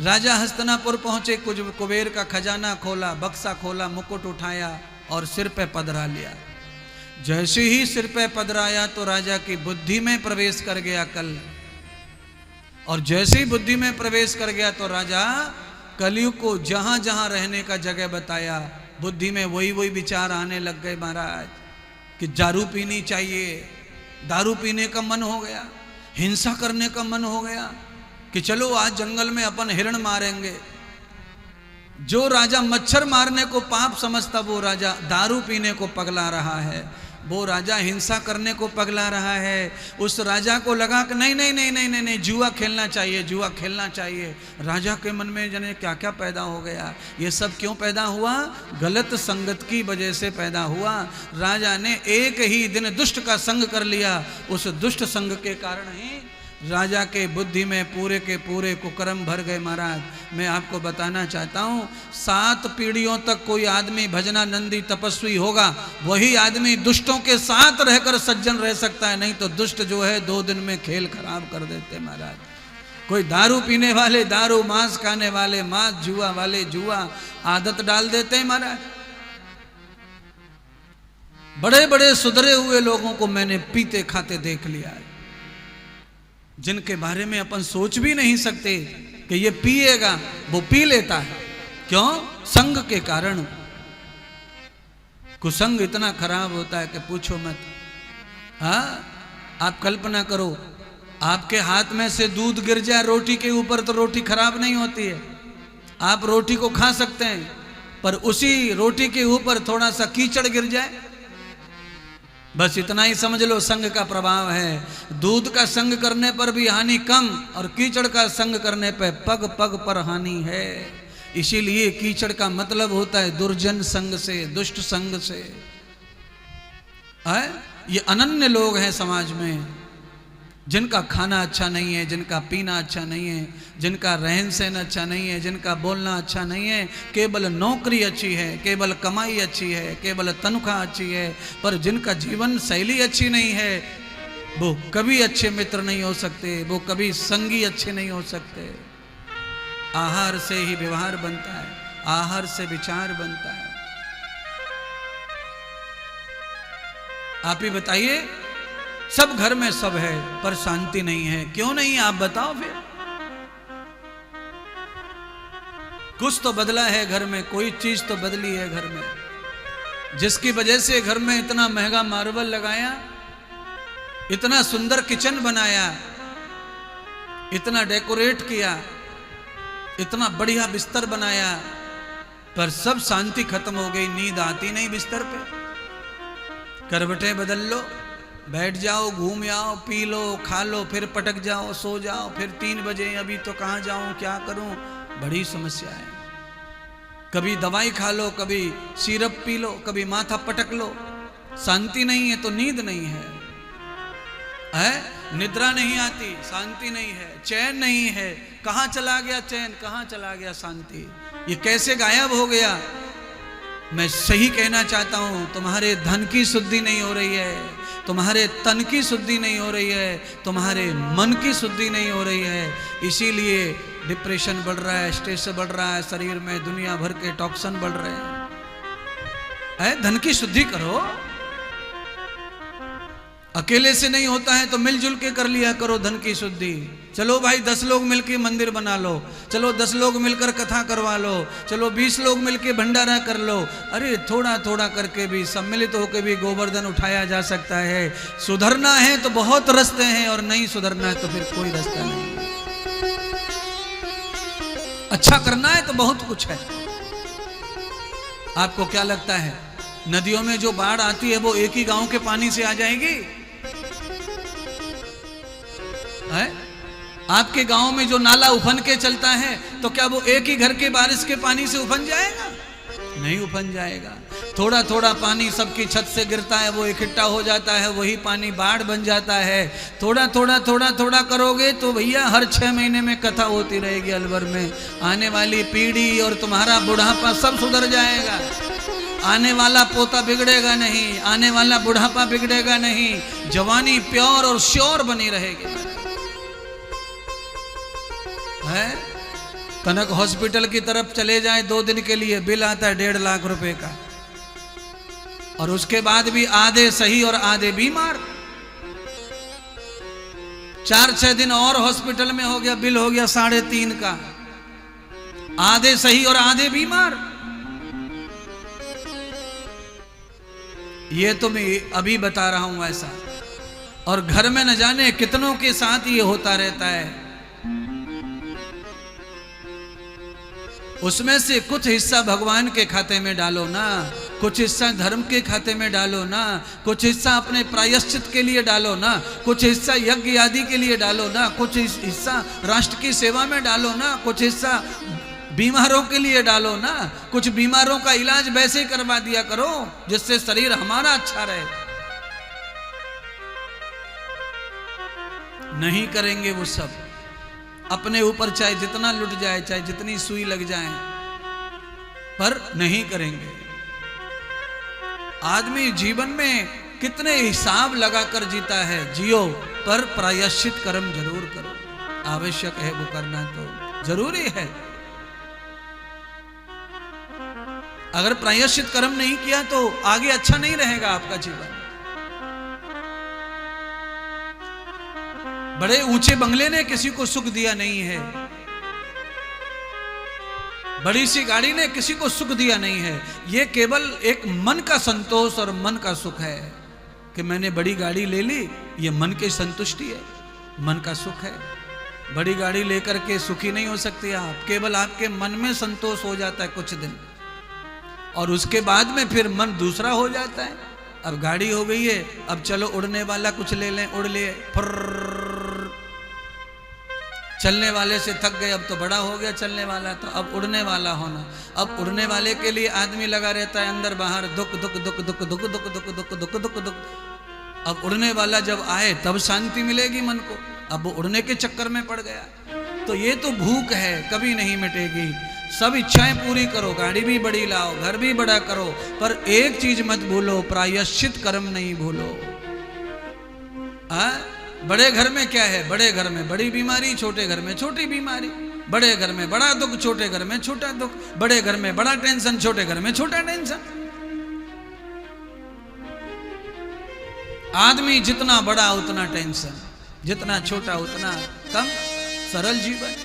राजा हस्तिनापुर पहुंचे, कुछ कुबेर का खजाना खोला, बक्सा खोला, मुकुट उठाया और सिर पे पधरा लिया। जैसे ही सिर पे पधराया तो राजा की बुद्धि में प्रवेश कर गया कल, और जैसे ही बुद्धि में प्रवेश कर गया तो राजा कलयुग को जहां जहां रहने का जगह बताया। बुद्धि में वही वही विचार आने लग गए महाराज कि दारू पीनी चाहिए, दारू पीने का मन हो गया, हिंसा करने का मन हो गया कि चलो आज जंगल में अपन हिरण मारेंगे। जो राजा मच्छर मारने को पाप समझता वो राजा दारू पीने को पगला रहा है, वो राजा हिंसा करने को पगला रहा है। उस राजा को लगा कि नहीं नहीं नहीं नहीं नहीं नहीं जुआ खेलना चाहिए, जुआ खेलना चाहिए। राजा के मन में जाने क्या क्या पैदा हो गया। ये सब क्यों पैदा हुआ? गलत संगत की वजह से पैदा हुआ। राजा ने एक ही दिन दुष्ट का संग कर लिया, उस दुष्ट संग के कारण ही राजा के बुद्धि में पूरे के पूरे कुकर्म भर गए। महाराज मैं आपको बताना चाहता हूँ, 7 पीढ़ियों तक कोई आदमी भजनानंदी तपस्वी होगा, वही आदमी दुष्टों के साथ रहकर सज्जन रह सकता है। नहीं तो दुष्ट जो है 2 दिन में खेल खराब कर देते महाराज। कोई दारू पीने वाले दारू, मांस खाने वाले मांस, जुआ वाले जुआ, आदत डाल देते हैं महाराज। बड़े बड़े सुधरे हुए लोगों को मैंने पीते खाते देख लिया है, जिनके बारे में अपन सोच भी नहीं सकते कि ये पिएगा, वो पी लेता है। क्यों? संग के कारण। कुसंग इतना खराब होता है कि पूछो मत। हाँ, आप कल्पना करो, आपके हाथ में से दूध गिर जाए रोटी के ऊपर तो रोटी खराब नहीं होती है, आप रोटी को खा सकते हैं। पर उसी रोटी के ऊपर थोड़ा सा कीचड़ गिर जाए, बस इतना ही समझ लो संग का प्रभाव है। दूध का संग करने पर भी हानि कम, और कीचड़ का संग करने पर पग पग पर हानि है। इसीलिए कीचड़ का मतलब होता है दुर्जन संग से, दुष्ट संग से। ये अनन्य लोग हैं समाज में, जिनका खाना अच्छा नहीं है, जिनका पीना अच्छा नहीं है, जिनका रहन सहन अच्छा नहीं है, जिनका बोलना अच्छा नहीं है। केवल नौकरी अच्छी है, केवल कमाई अच्छी है, केवल तनख्वाह अच्छी है, पर जिनका जीवन शैली अच्छी नहीं है, वो कभी अच्छे मित्र नहीं हो सकते, वो कभी संगी अच्छे नहीं हो सकते। आहार से ही व्यवहार बनता है, आहार से विचार बनता है। आप ही बताइए, सब घर में सब है पर शांति नहीं है। क्यों नहीं? आप बताओ फिर। कुछ तो बदला है घर में, कोई चीज तो बदली है घर में, जिसकी वजह से घर में इतना महंगा मार्बल लगाया, इतना सुंदर किचन बनाया, इतना डेकोरेट किया, इतना बढ़िया बिस्तर बनाया, पर सब शांति खत्म हो गई। नींद आती नहीं बिस्तर पे। करवटें बदल लो, बैठ जाओ, घूम आओ, पी लो, खा लो, फिर पटक जाओ, सो जाओ, फिर 3 बजे अभी तो कहाँ जाऊं, क्या करूं, बड़ी समस्या है। कभी दवाई खा लो, कभी सिरप पी लो, कभी माथा पटक लो, शांति नहीं है तो नींद नहीं है, निद्रा नहीं आती, शांति नहीं है, चैन नहीं है। कहाँ चला गया चैन, कहाँ चला गया शांति, ये कैसे गायब हो गया? मैं सही कहना चाहता हूं, तुम्हारे धन की शुद्धि नहीं हो रही है, तुम्हारे तन की शुद्धि नहीं हो रही है, तुम्हारे मन की शुद्धि नहीं हो रही है। इसीलिए डिप्रेशन बढ़ रहा है, स्ट्रेस बढ़ रहा है, शरीर में दुनिया भर के टॉक्सिन बढ़ रहे हैं। धन की शुद्धि करो। अकेले से नहीं होता है तो मिलजुल के कर लिया करो धन की शुद्धि। चलो भाई 10 लोग मिलकर मंदिर बना लो, चलो 10 लोग मिलकर कथा करवा लो, चलो 20 लोग मिलकर भंडारा कर लो। अरे थोड़ा थोड़ा करके भी, सम्मिलित होकर भी गोवर्धन उठाया जा सकता है। सुधरना है तो बहुत रास्ते हैं, और नहीं सुधरना है तो फिर कोई रास्ता नहीं। अच्छा करना है तो बहुत कुछ है। आपको क्या लगता है नदियों में जो बाढ़ आती है वो एक ही गांव के पानी से आ जाएगी? है? आपके गांव में जो नाला उफन के चलता है तो क्या वो एक ही घर के बारिश के पानी से उफन जाएगा? नहीं उफन जाएगा। थोड़ा थोड़ा पानी सबकी छत से गिरता है, वो इकट्ठा हो जाता है, वही पानी बाढ़ बन जाता है। थोड़ा थोड़ा थोड़ा थोड़ा करोगे तो भैया हर 6 महीने में कथा होती रहेगी अलवर में। आने वाली पीढ़ी और तुम्हारा बुढ़ापा सब सुधर जाएगा। आने वाला पोता बिगड़ेगा नहीं, आने वाला बुढ़ापा बिगड़ेगा नहीं, जवानी प्योर और श्योर बनी रहेगी। है कनक हॉस्पिटल की तरफ चले जाए 2 दिन के लिए, बिल आता है 1.5 लाख रुपए का, और उसके बाद भी आधे सही और आधे बीमार। 4-6 दिन और हॉस्पिटल में हो गया, बिल हो गया 3.5 का, आधे सही और आधे बीमार। ये तो मैं अभी बता रहा हूं ऐसा, और घर में न जाने कितनों के साथ ये होता रहता है। उसमें से कुछ हिस्सा भगवान के खाते में डालो ना, कुछ हिस्सा धर्म के खाते में डालो ना, कुछ हिस्सा अपने प्रायश्चित के लिए डालो ना, कुछ हिस्सा यज्ञ आदि के लिए डालो ना, कुछ हिस्सा राष्ट्र की सेवा में डालो ना, कुछ हिस्सा बीमारों के लिए डालो ना, कुछ बीमारों का इलाज वैसे करवा दिया करो जिससे शरीर हमारा अच्छा रहे। नहीं करेंगे वो सब, अपने ऊपर चाहे जितना लुट जाए, चाहे जितनी सुई लग जाए, पर नहीं करेंगे। आदमी जीवन में कितने हिसाब लगाकर जीता है, जियो पर प्रायश्चित कर्म जरूर करो। आवश्यक है वो करना, तो जरूरी है। अगर प्रायश्चित कर्म नहीं किया तो आगे अच्छा नहीं रहेगा आपका जीवन। बड़े ऊंचे बंगले ने किसी को सुख दिया नहीं है, बड़ी सी गाड़ी ने किसी को सुख दिया नहीं है। ये केवल एक मन का संतोष और मन का सुख है कि मैंने बड़ी गाड़ी ले ली, ये मन की संतुष्टि है, मन का सुख है। बड़ी गाड़ी लेकर के सुखी नहीं हो सकते आप, केवल आपके मन में संतोष हो जाता है कुछ दिन, और उसके बाद में फिर मन दूसरा हो जाता है। अब गाड़ी हो गई है, अब चलो उड़ने वाला कुछ ले लें, उड़ लिए, चलने वाले से थक गए, अब तो बड़ा हो गया चलने वाला, तो अब उड़ने वाला होना। अब उड़ने वाले के लिए आदमी लगा रहता है अंदर बाहर, दुख दुख दुख दुख दुख दुख दुख दुख दुख दुख दुख। अब उड़ने वाला जब आए तब शांति मिलेगी मन को, अब वो उड़ने के चक्कर में पड़ गया। तो ये तो भूख है, कभी नहीं मिटेगी। सब इच्छाएं पूरी करो, गाड़ी भी बड़ी लाओ, घर भी बड़ा करो, पर एक चीज मत भूलो, प्रायश्चित कर्म नहीं भूलो। बड़े घर में क्या है, बड़े घर में बड़ी बीमारी, छोटे घर में छोटी बीमारी, बड़े घर में बड़ा दुख, छोटे घर में छोटा दुख, बड़े घर में बड़ा टेंशन, छोटे घर में छोटा टेंशन। आदमी जितना बड़ा उतना टेंशन, जितना छोटा उतना कम। सरल जीवन।